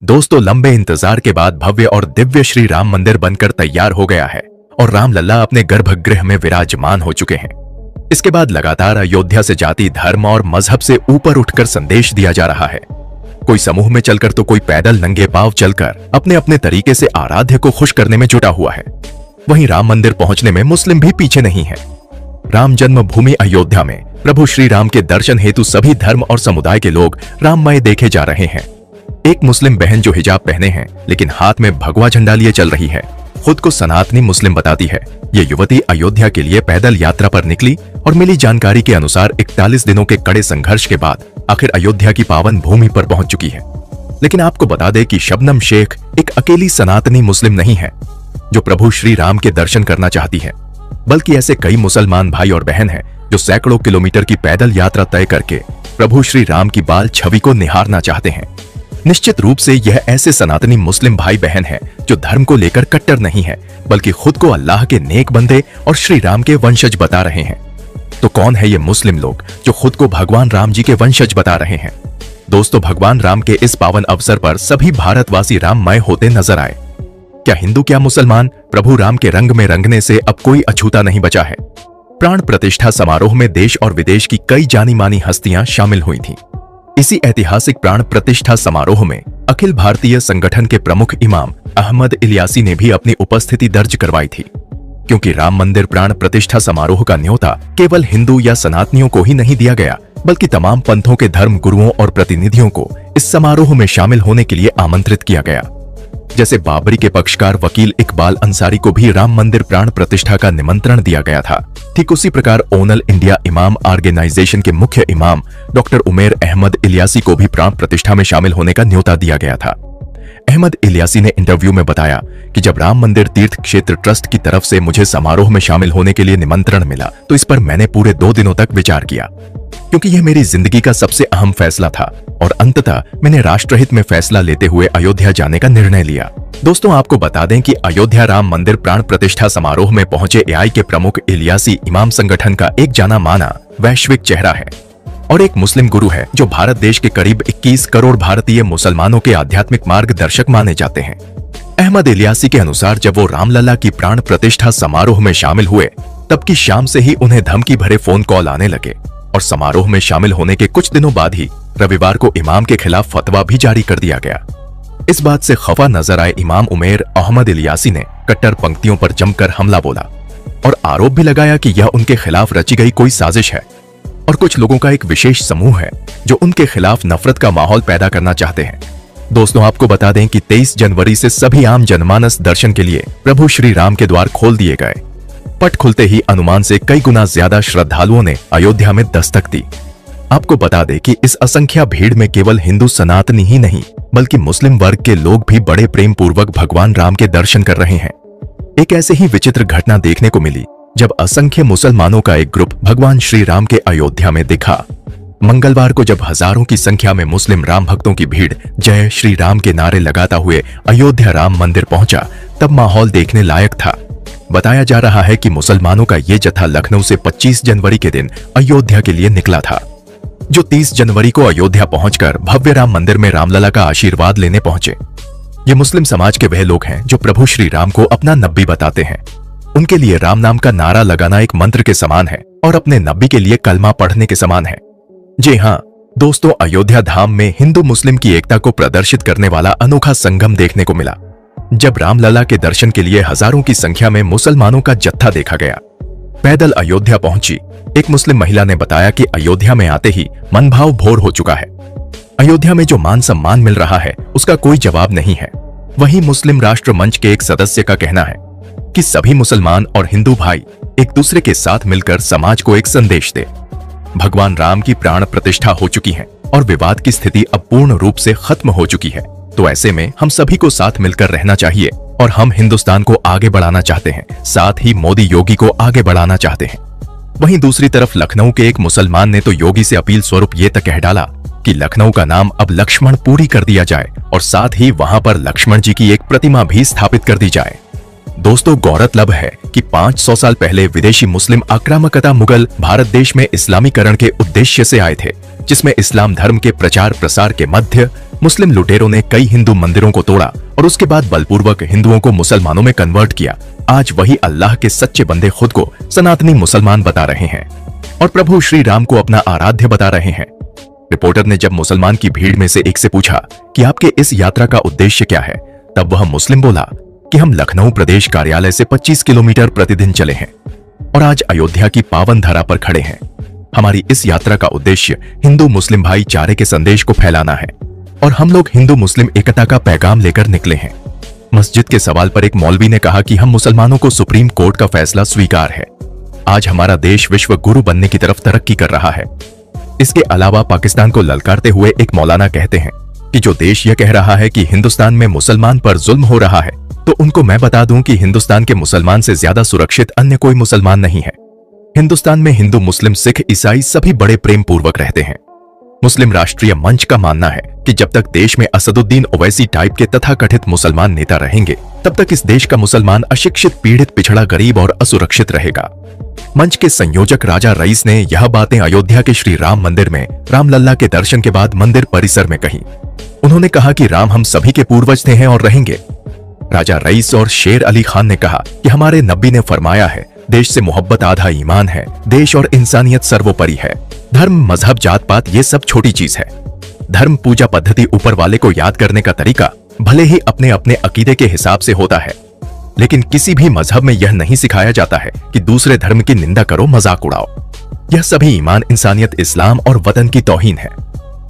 दोस्तों, लंबे इंतजार के बाद भव्य और दिव्य श्री राम मंदिर बनकर तैयार हो गया है और राम लल्ला अपने गर्भगृह में विराजमान हो चुके हैं। इसके बाद लगातार अयोध्या से जाति, धर्म और मजहब से ऊपर उठकर संदेश दिया जा रहा है। कोई समूह में चलकर तो कोई पैदल नंगे पांव चलकर अपने अपने तरीके से आराध्य को खुश करने में जुटा हुआ है। वहीं राम मंदिर पहुंचने में मुस्लिम भी पीछे नहीं है। राम जन्मभूमि अयोध्या में प्रभु श्री राम के दर्शन हेतु सभी धर्म और समुदाय के लोग राममय देखे जा रहे हैं। एक मुस्लिम बहन जो हिजाब पहने हैं लेकिन हाथ में भगवा झंडा लिए चल रही है, खुद को सनातनी मुस्लिम बताती है। ये युवती अयोध्या के लिए पैदल यात्रा पर निकली और मिली जानकारी के अनुसार 41 दिनों के कड़े संघर्ष के बाद आखिर अयोध्या की पावन भूमि पर पहुंच चुकी है। लेकिन आपको बता दें कि शबनम शेख एक अकेली सनातनी मुस्लिम नहीं है जो प्रभु श्री राम के दर्शन करना चाहती है, बल्कि ऐसे कई मुसलमान भाई और बहन हैं जो सैकड़ों किलोमीटर की पैदल यात्रा तय करके प्रभु श्री राम की बाल छवि को निहारना चाहते हैं। निश्चित रूप से यह ऐसे सनातनी मुस्लिम भाई बहन हैं जो धर्म को लेकर कट्टर नहीं है, बल्कि खुद को अल्लाह के नेक बंदे और श्री राम के वंशज बता रहे हैं। तो कौन है ये मुस्लिम लोग जो खुद को भगवान राम जी के वंशज बता रहे हैं? दोस्तों, भगवान राम के इस पावन अवसर पर सभी भारतवासी राममय होते नजर आए। क्या हिंदू, क्या मुसलमान, प्रभु राम के रंग में रंगने से अब कोई अछूता नहीं बचा है। प्राण प्रतिष्ठा समारोह में देश और विदेश की कई जानी मानी हस्तियां शामिल हुई थीं। इसी ऐतिहासिक प्राण प्रतिष्ठा समारोह में अखिल भारतीय संगठन के प्रमुख इमाम अहमद इलियासी ने भी अपनी उपस्थिति दर्ज करवाई थी, क्योंकि राम मंदिर प्राण प्रतिष्ठा समारोह का न्योता केवल हिंदू या सनातनियों को ही नहीं दिया गया, बल्कि तमाम पंथों के धर्म गुरुओं और प्रतिनिधियों को इस समारोह में शामिल होने के लिए आमंत्रित किया गया। जैसे बाबरी के पक्षकार वकील इकबाल अंसारी को भी राम मंदिर प्राण प्रतिष्ठा का निमंत्रण दिया गया था, ठीक उसी प्रकार ओनल इंडिया इमाम ऑर्गेनाइजेशन के मुख्य इमाम डॉक्टर उमेर अहमद इलियासी को भी प्राण प्रतिष्ठा में शामिल होने का न्योता दिया गया था। अहमद इलियासी ने इंटरव्यू में बताया कि जब राम मंदिर तीर्थ क्षेत्र ट्रस्ट की तरफ से मुझे समारोह में शामिल होने के लिए निमंत्रण मिला तो इस पर मैंने पूरे 2 दिनों तक विचार किया, क्योंकि यह मेरी जिंदगी का सबसे अहम फैसला था और अंततः मैंने राष्ट्रहित में फैसला लेते हुए अयोध्या जाने का निर्णय लिया। दोस्तों, आपको बता दें कि अयोध्या राम मंदिर प्राण प्रतिष्ठा समारोह में पहुंचे एआई के प्रमुख इलियासी इमाम संगठन का एक जाना माना वैश्विक चेहरा है और एक मुस्लिम गुरु है जो भारत देश के करीब 21 करोड़ भारतीय मुसलमानों के आध्यात्मिक मार्गदर्शक माने जाते हैं। अहमद इलियासी के अनुसार जब वो रामलला की प्राण प्रतिष्ठा समारोह में शामिल हुए तब की शाम से ही उन्हें धमकी भरे फोन कॉल आने लगे और समारोह में शामिल होने के कुछ दिनों बाद ही रविवार को इमाम के खिलाफ फतवा भी जारी कर दिया गया। इस बात से खफा नजर आए इमाम उमेर अहमद इलियासी ने कट्टर पंक्तियों पर जमकर हमला बोला और आरोप भी लगाया कि यह उनके खिलाफ रची गई कोई साजिश है और कुछ लोगों का एक विशेष समूह है जो उनके खिलाफ नफरत का माहौल पैदा करना चाहते हैं। दोस्तों, आपको बता दें कि 23 जनवरी से सभी आम जनमानस दर्शन के लिए प्रभु श्री राम के द्वार खोल दिए गए। पट खुलते ही अनुमान से कई गुना ज्यादा श्रद्धालुओं ने अयोध्या में दस्तक दी। आपको बता दें कि इस असंख्या भीड़ में केवल हिंदू सनातनी ही नहीं बल्कि मुस्लिम वर्ग के लोग भी बड़े प्रेम पूर्वक भगवान राम के दर्शन कर रहे हैं। एक ऐसे ही विचित्र घटना देखने को मिली जब असंख्य मुसलमानों का एक ग्रुप भगवान श्री राम के अयोध्या में दिखा। मंगलवार को जब हजारों की संख्या में मुस्लिम राम भक्तों की भीड़ जय श्री राम के नारे लगाता हुए अयोध्या राम मंदिर पहुंचा तब माहौल देखने लायक था। बताया जा रहा है कि मुसलमानों का ये जत्था लखनऊ से 25 जनवरी के दिन अयोध्या के लिए निकला था, जो 30 जनवरी को अयोध्या पहुंचकर भव्य राम मंदिर में रामलला का आशीर्वाद लेने पहुंचे। ये मुस्लिम समाज के वह लोग हैं जो प्रभु श्री राम को अपना नबी बताते हैं। उनके लिए राम नाम का नारा लगाना एक मंत्र के समान है और अपने नबी के लिए कलमा पढ़ने के समान है। जी हाँ दोस्तों, अयोध्या धाम में हिंदू मुस्लिम की एकता को प्रदर्शित करने वाला अनोखा संगम देखने को मिला जब रामलला के दर्शन के लिए हजारों की संख्या में मुसलमानों का जत्था देखा गया। पैदल अयोध्या पहुंची एक मुस्लिम महिला ने बताया कि अयोध्या में आते ही मनभाव भोर हो चुका है। अयोध्या में जो मान सम्मान मिल रहा है उसका कोई जवाब नहीं है। वहीं मुस्लिम राष्ट्र मंच के एक सदस्य का कहना है कि सभी मुसलमान और हिंदू भाई एक दूसरे के साथ मिलकर समाज को एक संदेश दे। भगवान राम की प्राण प्रतिष्ठा हो चुकी है और विवाद की स्थिति अब पूर्ण रूप से खत्म हो चुकी है, तो ऐसे में हम सभी को साथ मिलकर रहना चाहिए और हम हिंदुस्तान को आगे बढ़ाना चाहते हैं, साथ ही मोदी योगी को आगे बढ़ाना चाहते हैं। वहीं दूसरी तरफ लखनऊ के एक मुसलमान ने तो योगी से अपील स्वरूप ये तक कह डाला कि लखनऊ का नाम अब लक्ष्मणपुरी कर दिया जाए और साथ ही वहां पर लक्ष्मण जी की एक प्रतिमा भी स्थापित कर दी जाए। दोस्तों, गौरतलब है कि 500 साल पहले विदेशी मुस्लिम आक्रामकता मुगल भारत देश में इस्लामीकरण के उद्देश्य से आए थे, जिसमें इस्लाम धर्म के प्रचार प्रसार के मध्य मुस्लिम लुटेरों ने कई हिंदू मंदिरों को तोड़ा और उसके बाद बलपूर्वक हिंदुओं को मुसलमानों में कन्वर्ट किया। आज वही अल्लाह के सच्चे बंदे खुद को सनातनी मुसलमान बता रहे हैं और प्रभु श्री राम को अपना आराध्य बता रहे हैं। रिपोर्टर ने जब मुसलमान की भीड़ में से एक से पूछा कि आपके इस यात्रा का उद्देश्य क्या है, तब वह मुस्लिम बोला कि हम लखनऊ प्रदेश कार्यालय से 25 किलोमीटर प्रतिदिन चले हैं और आज अयोध्या की पावन धरा पर खड़े हैं। हमारी इस यात्रा का उद्देश्य हिंदू मुस्लिम भाईचारे के संदेश को फैलाना है और हम लोग हिंदू मुस्लिम एकता का पैगाम लेकर निकले हैं। मस्जिद के सवाल पर एक मौलवी ने कहा कि हम मुसलमानों को सुप्रीम कोर्ट का फैसला स्वीकार है। आज हमारा देश विश्व गुरु बनने की तरफ तरक्की कर रहा है। इसके अलावा पाकिस्तान को ललकारते हुए एक मौलाना कहते हैं कि जो देश यह कह रहा है कि हिंदुस्तान में मुसलमान पर जुल्म हो रहा है, तो उनको मैं बता दूं कि हिंदुस्तान के मुसलमान से ज्यादा सुरक्षित अन्य कोई मुसलमान नहीं है। हिंदुस्तान में हिंदू मुस्लिम सिख ईसाई सभी बड़े प्रेम पूर्वक रहते हैं। मुस्लिम राष्ट्रीय मंच का मानना है कि जब तक देश में असदुद्दीन ओवैसी टाइप के तथाकथित मुसलमान नेता रहेंगे, तब तक इस देश का मुसलमान अशिक्षित, पीड़ित, पिछड़ा, गरीब और असुरक्षित रहेगा। मंच के संयोजक राजा रईस ने यह बातें अयोध्या के श्री राम मंदिर में रामलल्ला के दर्शन के बाद मंदिर परिसर में कही। उन्होंने कहा कि राम हम सभी के पूर्वज थे हैं और रहेंगे। राजा रईस और शेर अली खान ने कहा कि हमारे नबी ने फरमाया है, देश से मोहब्बत आधा ईमान है, देश और इंसानियत सर्वोपरि है। धर्म, मजहब, जात पात ये सब छोटी चीज है। धर्म, पूजा पद्धति, ऊपर वाले को याद करने का तरीका भले ही अपने अपने अकीदे के हिसाब से होता है, लेकिन किसी भी मजहब में यह नहीं सिखाया जाता है कि दूसरे धर्म की निंदा करो, मजाक उड़ाओ। यह सभी ईमान, इंसानियत, इस्लाम और वतन की तौहीन है।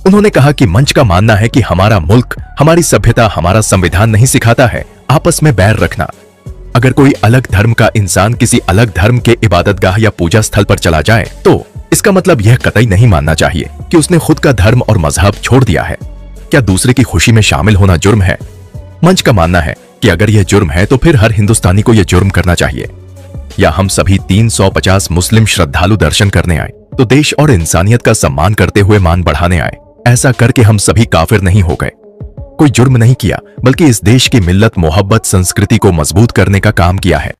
उन्होंने कहा कि मंच का मानना है कि हमारा मुल्क, हमारी सभ्यता, हमारा संविधान नहीं सिखाता है आपस में बैर रखना। अगर कोई अलग धर्म का इंसान किसी अलग धर्म के इबादतगाह या पूजा स्थल पर चला जाए, तो इसका मतलब यह कतई नहीं मानना चाहिए कि उसने खुद का धर्म और मजहब छोड़ दिया है। क्या दूसरे की खुशी में शामिल होना जुर्म है? मंच का मानना है कि अगर यह जुर्म है तो फिर हर हिंदुस्तानी को यह जुर्म करना चाहिए। या हम सभी 350 मुस्लिम श्रद्धालु दर्शन करने आए तो देश और इंसानियत का सम्मान करते हुए मान बढ़ाने आए। ऐसा करके हम सभी काफिर नहीं हो गए। कोई जुर्म नहीं किया, बल्कि इस देश की मिल्लत, मोहब्बत, संस्कृति को मजबूत करने का काम किया है।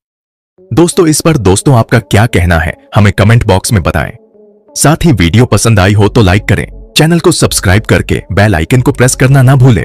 दोस्तों, इस पर आपका क्या कहना है, हमें कमेंट बॉक्स में बताएं। साथ ही वीडियो पसंद आई हो तो लाइक करें, चैनल को सब्सक्राइब करके बेल आइकन को प्रेस करना ना भूलें।